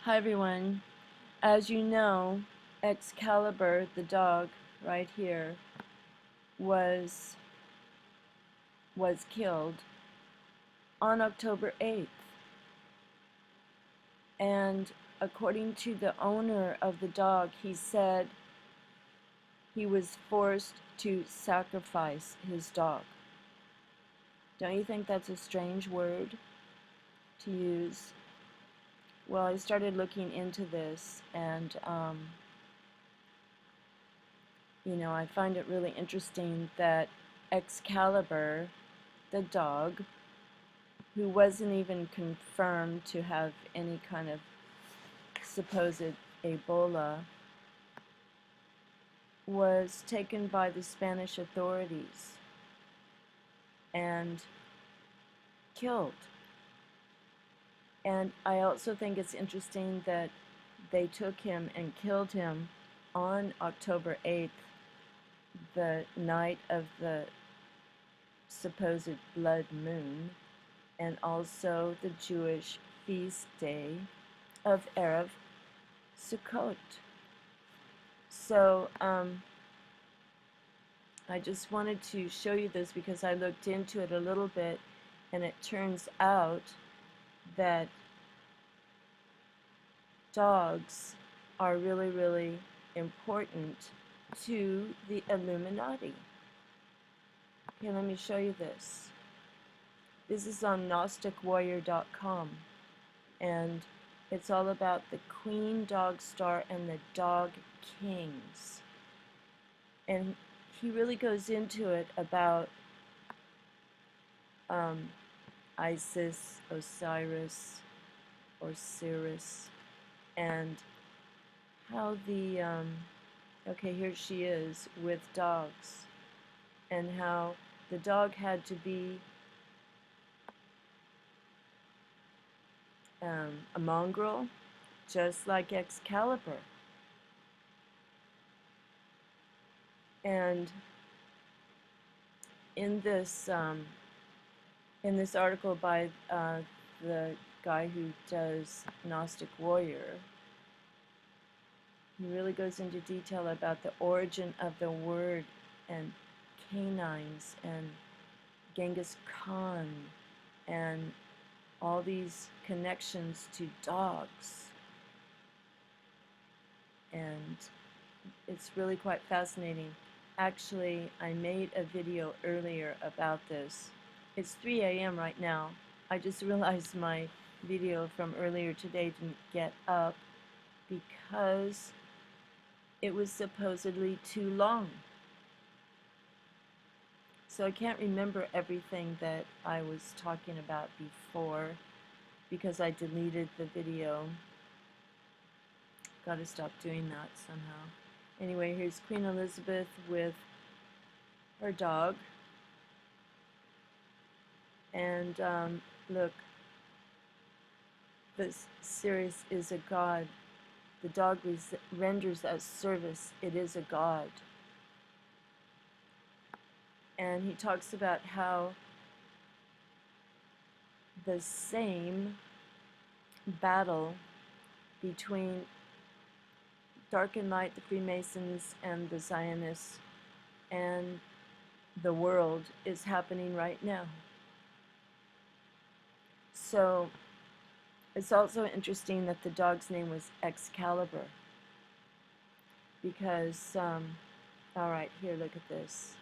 Hi everyone. As you know, Excalibur, the dog, right here, was killed on October 8th. And according to the owner of the dog, he said he was forced to sacrifice his dog. Don't you think that's a strange word to use? Well, I started looking into this and I find it really interesting that Excalibur, the dog, who wasn't even confirmed to have any kind of supposed Ebola, was taken by the Spanish authorities and killed. And I also think it's interesting that they took him and killed him on October 8th, the night of the supposed blood moon, and also the Jewish feast day of Erev Sukkot. So I just wanted to show you this because I looked into it a little bit, and it turns out that dogs are really, really important to the Illuminati. Okay, let me show you this. This is on GnosticWarrior.com, and it's all about the Queen Dog Star and the Dog Kings. And he really goes into it about Isis, Osiris, and how the, okay, here she is with dogs, and how the dog had to be a mongrel, just like Excalibur. And in this article by the guy who does Gnostic Warrior, he really goes into detail about the origin of the word and canines and Genghis Khan and all these connections to dogs. And it's really quite fascinating. Actually, I made a video earlier about this. It's 3 a.m. right now. I just realized my video from earlier today didn't get up because it was supposedly too long. So I can't remember everything that I was talking about before because I deleted the video. Gotta stop doing that somehow. Anyway, here's Queen Elizabeth with her dog. And look, this series is a god. The dog renders that service. It is a god. And he talks about how the same battle between dark and light, the Freemasons and the Zionists and the world is happening right now. So it's also interesting that the dog's name was Excalibur because, alright, here, look at this.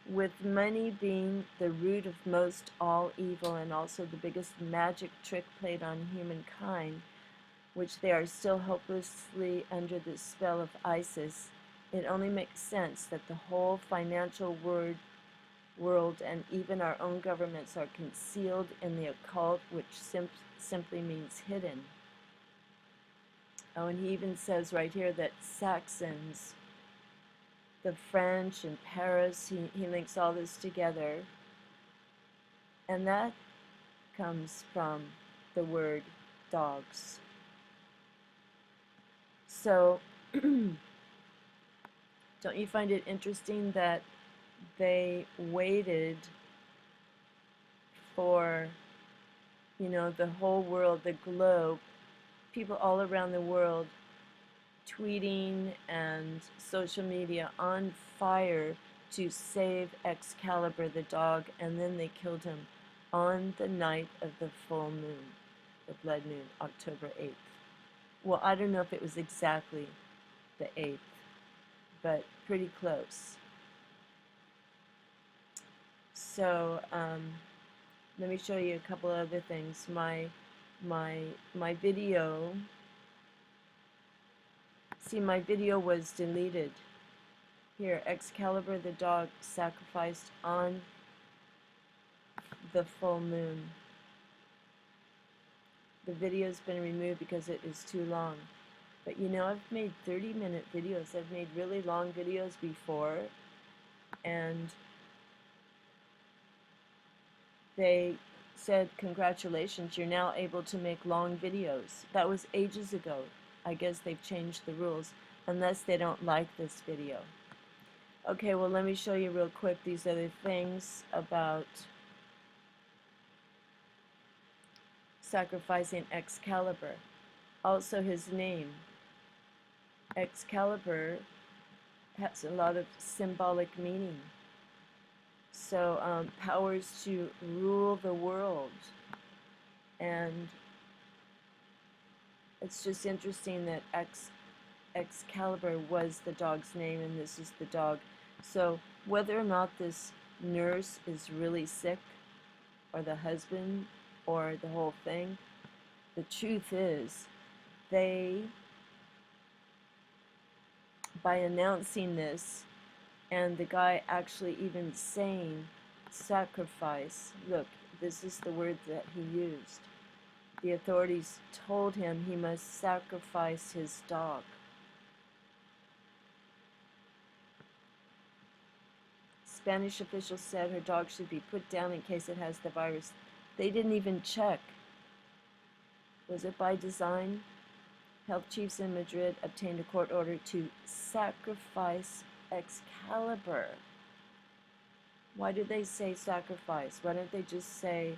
With money being the root of most all evil and also the biggest magic trick played on humankind, which they are still hopelessly under the spell of Isis, it only makes sense that the whole financial world and even our own governments are concealed in the occult, which simply means hidden. Oh, and he even says right here that Saxons, the French and Paris, he links all this together. And that comes from the word dogs. So, don't you find it interesting that they waited for, the whole world, the globe, people all around the world tweeting and social media on fire to save Excalibur the dog, and then they killed him on the night of the full moon, the blood moon, October 8th. Well, I don't know if it was exactly the 8th, but pretty close. So let me show you a couple other things. My video. See, my video was deleted. Here, Excalibur the dog sacrificed on the full moon. The video's been removed because it is too long. But you know, I've made 30-minute videos. I've made really long videos before, and they said, congratulations, you're now able to make long videos. That was ages ago. I guess they've changed the rules, unless they don't like this video. Okay, well, let me show you real quick these other things about sacrificing Excalibur. Also, his name, Excalibur, has a lot of symbolic meaning. So, powers to rule the world. And it's just interesting that Excalibur was the dog's name, and this is the dog. So whether or not this nurse is really sick, or the husband, or the whole thing, the truth is, they, by announcing this, and the guy actually even saying sacrifice, look, this is the word that he used. The authorities told him he must sacrifice his dog. Spanish officials said her dog should be put down in case it has the virus. They didn't even check. Was it by design? Health chiefs in Madrid obtained a court order to sacrifice Excalibur. Why did they say sacrifice? Why don't they just say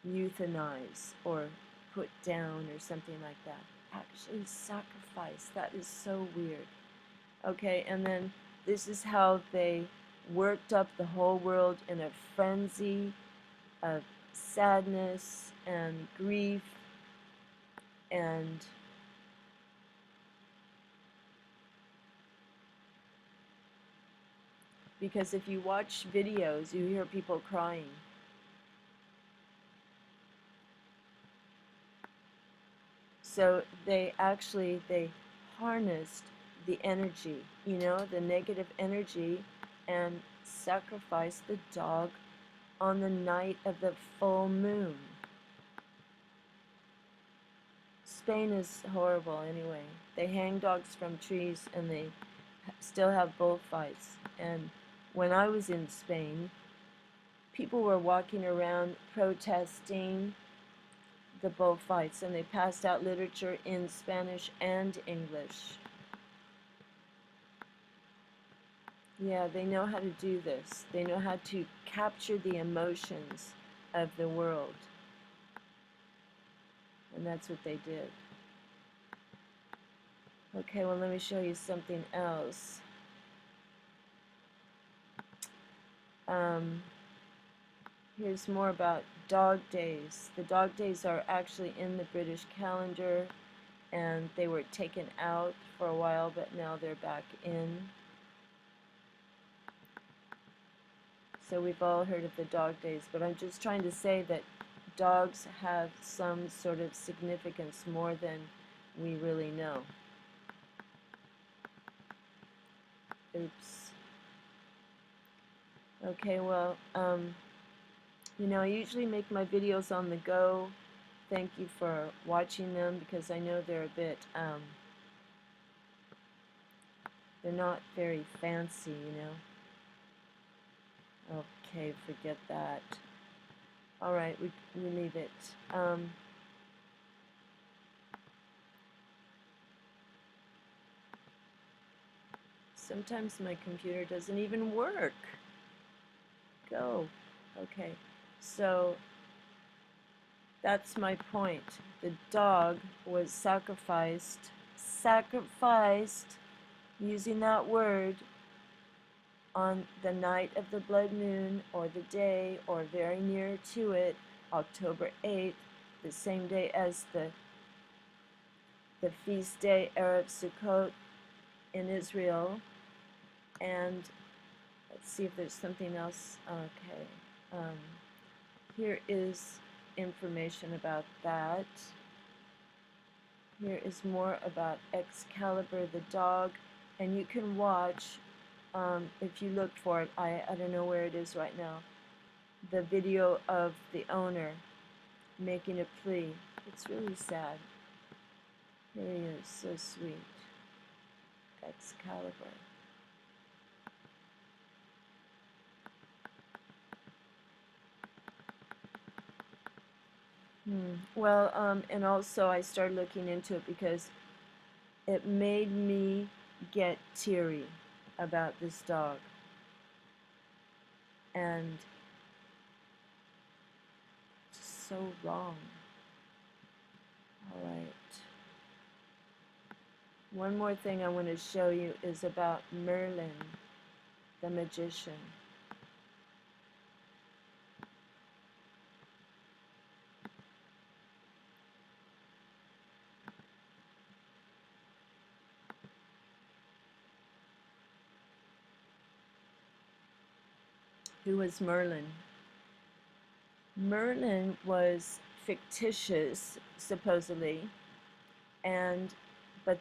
euthanize or put down or something like that? Actually sacrifice. That is so weird. Okay, and then this is how they worked up the whole world in a frenzy of sadness and grief, and because if you watch videos, you hear people crying. So they harnessed the energy, you know, the negative energy, and sacrificed the dog on the night of the full moon. Spain is horrible anyway. They hang dogs from trees, and they still have bullfights. And when I was in Spain, people were walking around protesting the bullfights, and they passed out literature in Spanish and English. Yeah, they know how to do this. They know how to capture the emotions of the world. And that's what they did. Okay, well, let me show you something else. Here's more about dog days. The dog days are actually in the British calendar, and they were taken out for a while, but now they're back in. So we've all heard of the dog days, but I'm just trying to say that dogs have some sort of significance more than we really know. Oops. Okay, well, you know, I usually make my videos on the go. Thank you for watching them, because I know they're a bit, they're not very fancy, you know. Okay, forget that. Alright, we leave it. Sometimes my computer doesn't even work. Go. Okay, so That's my point. The dog was sacrificed, using that word, on the night of the blood moon, or the day, or very near to it, October 8th, the same day as the feast day Erev Sukkot in Israel. And let's see if there's something else. Okay. Here is information about that. Here is more about Excalibur the dog, and you can watch, if you look for it, I don't know where it is right now, the video of the owner making a plea. It's really sad. Here he is, so sweet. Excalibur. Well, and also I started looking into it because it made me get teary about this dog. And it's so wrong. All right. One more thing I want to show you is about Merlin, the magician. Who was Merlin? Merlin was fictitious, supposedly, but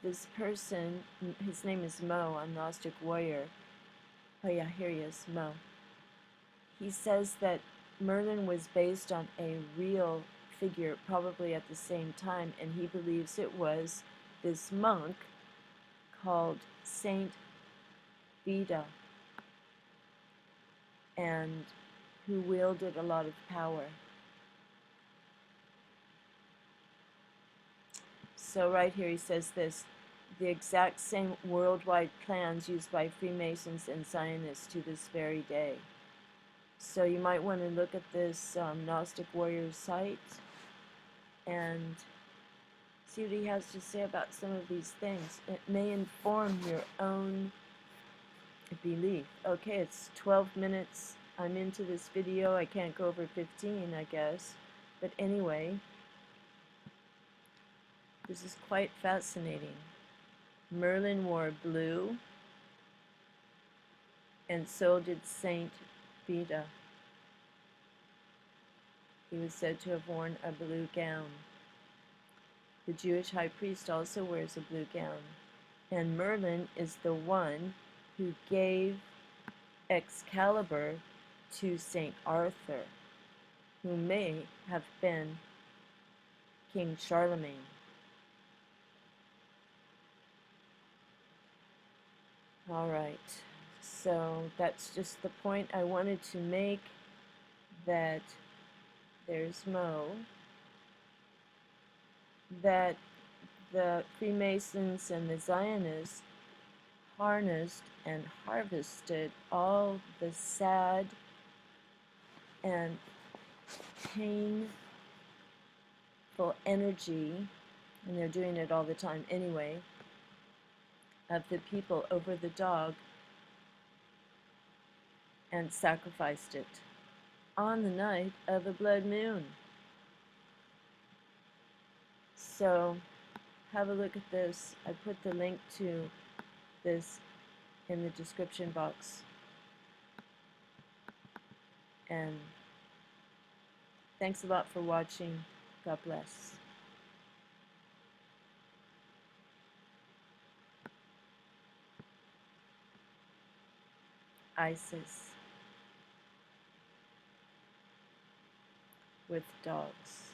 this person, his name is Mo, a Gnostic warrior. Oh yeah, here he is, Mo. He says that Merlin was based on a real figure, probably at the same time, and he believes it was this monk called Saint Beda, and who wielded a lot of power. So right here he says this: the exact same worldwide plans used by Freemasons and Zionists to this very day. So you might want to look at this Gnostic warrior site and see what he has to say about some of these things. It may inform your own belief. Okay, it's 12 minutes. I'm into this video. I can't go over 15, I guess. But anyway, this is quite fascinating. Merlin wore blue, and so did Saint Beda. He was said to have worn a blue gown. The Jewish high priest also wears a blue gown. And Merlin is the one who gave Excalibur to St. Arthur, who may have been King Charlemagne. All right, so that's just the point I wanted to make, that there's Mo, that the Freemasons and the Zionists harnessed and harvested all the sad and painful energy, and they're doing it all the time anyway, of the people over the dog, and sacrificed it on the night of a blood moon. So have a look at this. I put the link to this in the description box. And thanks a lot for watching. God bless. ISIS with dogs.